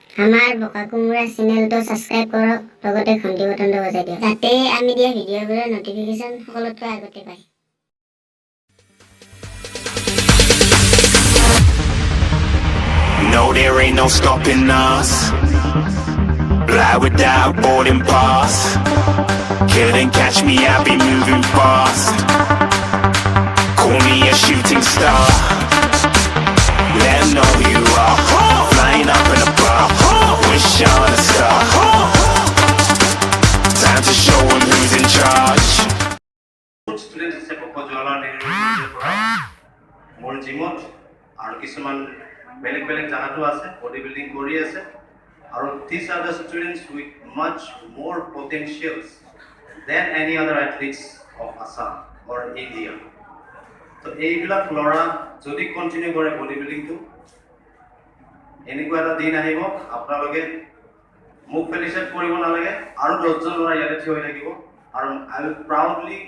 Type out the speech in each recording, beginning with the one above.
আমাৰ বকা কুমুৰা চেনেলটো সাবস্ক্ৰাইব কৰক লগতে ঘণ্টি বটনটো বজাই দিয়ক যাতে আমি দিয়া ভিডিঅ'বোৰৰ নটিফিকেশ্যন সকলোতকৈ আগতে পায় No, there ain't no stopping us. Fly without boarding pass. Couldn't catch me, I'll be moving fast. Call me a shooting star. Let 'em know who you are. Flying up in a bar. Wish on a star. Time to show 'em who's in charge. Students আছে Boko মোৰ জিমত আৰু কিছুমান বেলেগ বেলেগ জাগাটো আছে body building কৰি আছে আৰু these are the students with much more potentials than any other athletes of Assam or India. So এইবিলাক ল'ৰা যদি কন্টিনিউ কৰে বডি বিল্ডিংটো এনেকুৱা এটা দিন আহিব আপোনালোকে মুখ ফেলিছেট কৰিব নালাগে আৰু 10 জন ল'ৰা ইয়াতে থিয় হৈ থাকিব আৰু I will proudly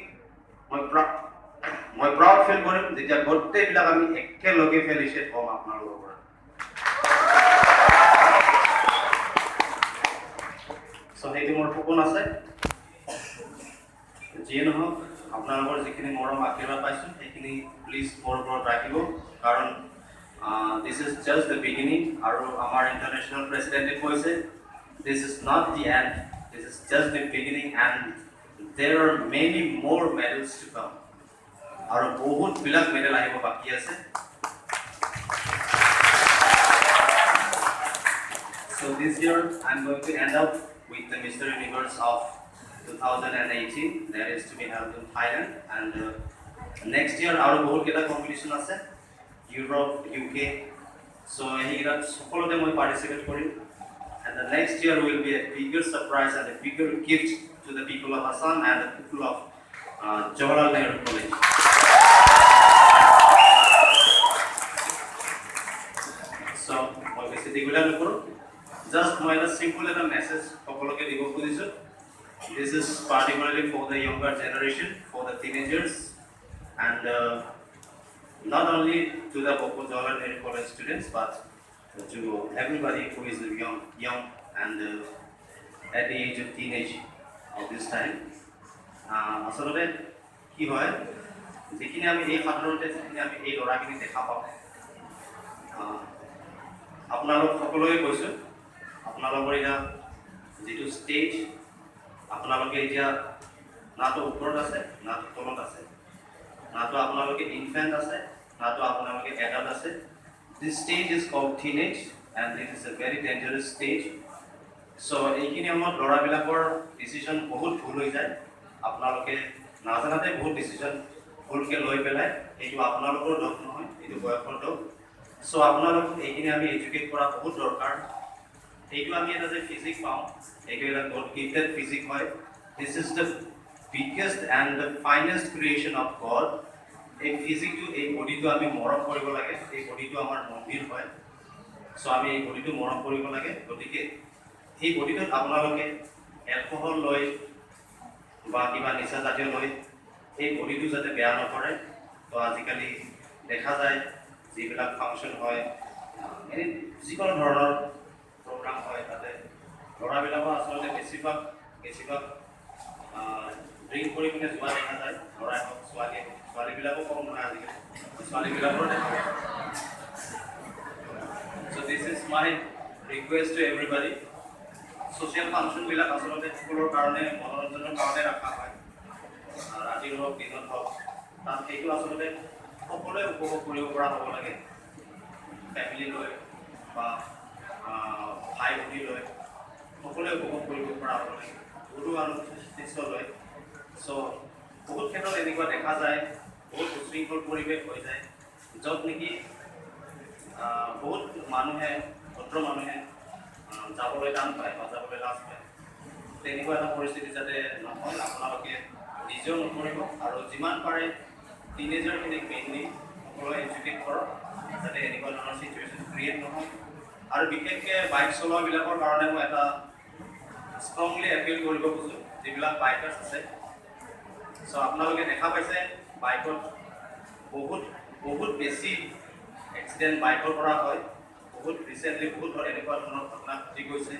মই প্ৰাউড ফিল কৰিম যেতিয়া গোটেইবিলাক আমি একেলগে ফেলিছেট হ'ম আপোনালোকৰ পৰা সো সেইটো মোৰ সপোন আছে যিয়ে নহওক আপোনালোকৰ যিখিনি মৰম আশীৰ্বাদ পাইছো সেইখিনি প্লিজ মোৰ ওপৰত ৰাখিব কাৰণ this is just the beginning আৰু আমাৰ ইন্টাৰনেশ্যনেল প্ৰেসিডেন্টে কৈছে this is not the end this is just the beginning and there are many more medals to come আৰু বহুত বিলাক মেডেল আহিব বাকি আছে so this year I'm going to end up with the Mr. Universe of 2018 that is to be held in Thailand and next year আৰু বহুত কেটা competition আছে Europe UK so এইটা সকলোতে মই পাৰ্টিসিপেট কৰিম and the next year will be a bigger surprise and a bigger gift to the people of Assam and the people of Jawaharlal Nehru College so মই বেছি দিগুলা নকৰো just মই এটা simple এটা মেসেজ সকলোকে দিব খুজিছো this is particularly for the younger generation for the teenagers and not only to the Boko Jawaharlal Nehru College students but to everybody who is young and at the age of teenage of this time আসলে কি হয় যেখিনি আমি এই সাধাৰণতে যেখিনি আমি এই লৰাখিনি দেখা পাওঁ আপোনালোক সকলোৱে কৈছো আপোনালোকৰ এটা যেটো ষ্টেজ আপোনালোকে এতিয়া নাটো ওপৰত আছে নাটো তলত আছে নাটো আপোনালোকে ইনফেন্ট আছে নাটো আপোনালোকে এডাল্ট আছে this stage is called teenage and it is a very dangerous stage so এইখিনি আমাৰ লৰাবিলাকৰ ডিসিশন বহুত ভুল হৈ যায় আপোনালোকে নাজানাতে বহুত ডিসিশন ভুলকে লৈ পেলাই এইটো আপোনালোকৰ দোষ নহয় এইটো বয়সৰ দোষ সো আপোনালোক এইখিনি আমি এডুকেট কৰা বহুত দৰকাৰ এইটো আমি এটা যে ফিজিক্স পাওঁ এইটো এটা গড গিফটেড ফিজিক্স হয় this is the biggest and the finest creation of God এই ফিজিক্সটো এই বডিটো আমি মৰম কৰিব লাগে এই বডিটো আমাৰ মন্দিৰ হয় সো আমি এই বডিটো মৰম কৰিব লাগে গতিকে এই বডিটো আপোনালোকে এলকহল লৈ বা কিবা নিচা জাতীয় লৈ এই বডিটো যাতে বেয়া নকৰে তো আজিকালি দেখা যায় যিবিলাক ফাংচন হয় এই যিকোনো ধৰণৰ প্ৰগ্ৰাম হয় তাতে লৰাবিলাক আসলে বেছিভাগ ড্ৰিংক কৰি কিনে যোৱা দেখা যায় লৰাই হওক ছোৱালীবিলাকো কম নহয় আজিকালি ছোৱালীবিলাকৰ দেখা যায় so this is my request to everybody social function বিলাক আসলে সকলোৰ কাৰণে মনোৰঞ্জনৰ কাৰণে ৰাখা হয় ৰাতিৰ হওক দিনত হওক তাত এইটো আসলে সকলোৱে উপভোগ কৰিব পৰা হ'ব লাগে ফ্যামিলি লৈ বা ভাই ভনী লৈ সকলোৱে উপভোগ কৰিব পৰা হ'ব লাগে গুৰু আৰু শিষ্য লৈ সো বহুত ক্ষেত্ৰত এনেকুৱা দেখা যায় বহুত উশৃংখল পৰিৱেশ হৈ যায় য'ত নেকি বহুত মানুহে ভদ্ৰ মানুহে যাবলৈ টান পায় বা যাবলৈ লাজ পায় তেনেকুৱা এটা পৰিস্থিতি যাতে নহয় আপোনালোকে নিজেও নকৰিব আৰু যিমান পাৰে টিনেজাৰখিনিক মেইনলি সকলোৱে এডুকেট কৰক যাতে এনেকুৱা ধৰণৰ চিটুৱেশ্যন ক্ৰিয়েট নহয় আৰু বিশেষকৈ বাইক চলোৱাবিলাকৰ কাৰণে মই এটা ষ্ট্ৰংলি এপিল কৰিব খোজোঁ যিবিলাক বাইকাৰ্ছ আছে সো আপোনালোকে দেখা পাইছে বাইকত বহুত বেছি এক্সিডেণ্ট বাইকৰ পৰা হয় বহুত ৰিচেণ্টলি বহুত এনেকুৱা ধৰণৰ ঘটনা ঘটি গৈছে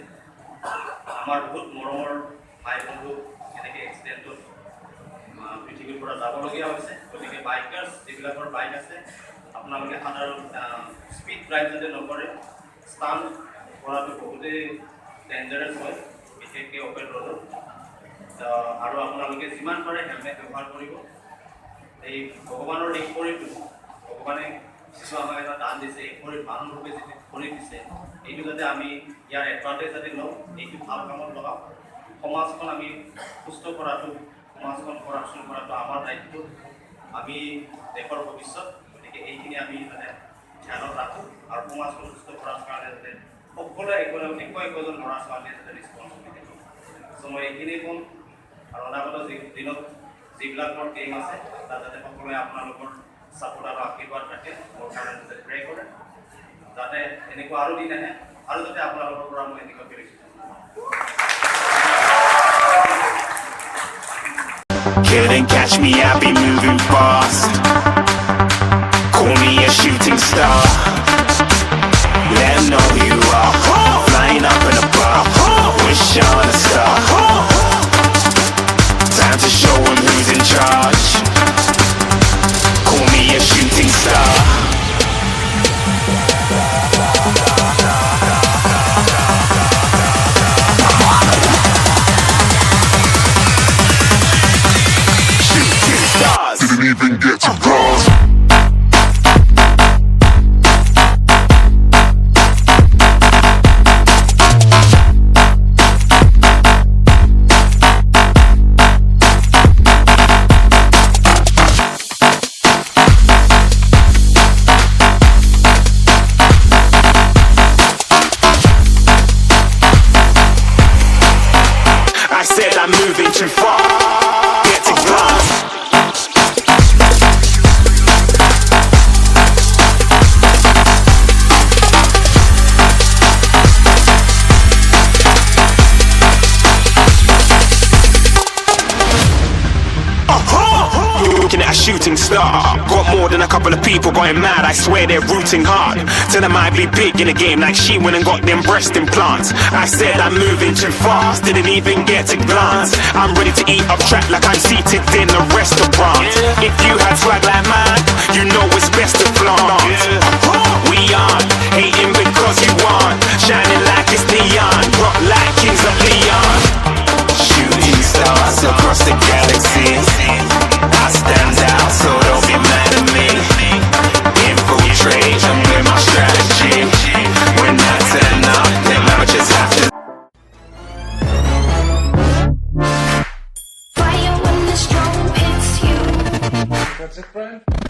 আমাৰ বহুত মৰমৰ ভাই বন্ধু এনেকৈ এক্সিডেণ্টত পৃথিৱীৰ পৰা যাবলগীয়া হৈছে গতিকে বাইকাৰ্ছ যিবিলাকৰ বাইক আছে আপোনালোকে সাধাৰণ স্পীড ড্ৰাইভ যাতে নকৰে ষ্টাণ্ট কৰাটো বহুতেই ডেঞ্জাৰাছ হয় বিশেষকৈ অপেন ৰোডত আৰু আপোনালোকে যিমান পাৰে হেলমেট ব্যৱহাৰ কৰিব এই ভগৱানৰ এই শৰীৰটো ভগৱানে যিটো আমাক এটা দান দিছে এই শৰীৰ মানুহৰূপে যিটো শৰীৰ দিছে এইটো যাতে আমি ইয়াৰ এডভান্টেজ যাতে লওঁ এইটো ভাল কামত লগাওঁ সমাজখন আমি সুস্থ কৰাটো সমাজখন কৰাপশ্যন কৰাটো আমাৰ দায়িত্ব আমি দেশৰ ভৱিষ্যত গতিকে এইখিনি আমি মানে ধ্যানত ৰাখোঁ আৰু সমাজখন সুস্থ কৰাৰ কাৰণে যাতে সকলোৱে একোজন ল'ৰা ছোৱালীয়ে যাতে ৰেছপঞ্চিবিলিটি লয় চ' মই এইখিনি ক'ম আৰু অনাগত দিনত যিবিলাকৰ গেম আছে তাত যাতে সকলোৱে আপোনালোকৰ ছাপোৰ্ট আৰু আশীৰ্বাদ ৰাখে মোৰ কাৰণে যাতে প্ৰে কৰে যাতে এনেকুৱা আৰু দিন আহে আৰু যাতে আপোনালোকৰ পৰা মই এনেকুৱা কৰিছোঁ Couldn't catch me, I'll be moving fast. Call me a shooting star. Let 'em know who you are. Flying up in a bar. Wish on a star. Time to show 'em who's in charge. Call me a shooting star. Didn't even get to cross. I said I'm moving too far. Get to glass. Looking at a shooting star. Got more than a couple of people going mad. I swear they're rooting hard. Tell them I'd be big in the game like she went and got them breast implants. I said I'm moving too fast. Didn't even get to glance. I'm ready to eat up track like I'm seated in a restaurant. If you had swag like mine, you know it's best to flaunt. We aren't hating because you aren't shining like it's neon. Rock like kings of Leon. Shooting stars across the galaxy. I stand out, so don't be mad at me. Infiltrate, I'm with my strategy. When I turn up, them amateurs have to. Fire when the storm hits you. That's it, Brian?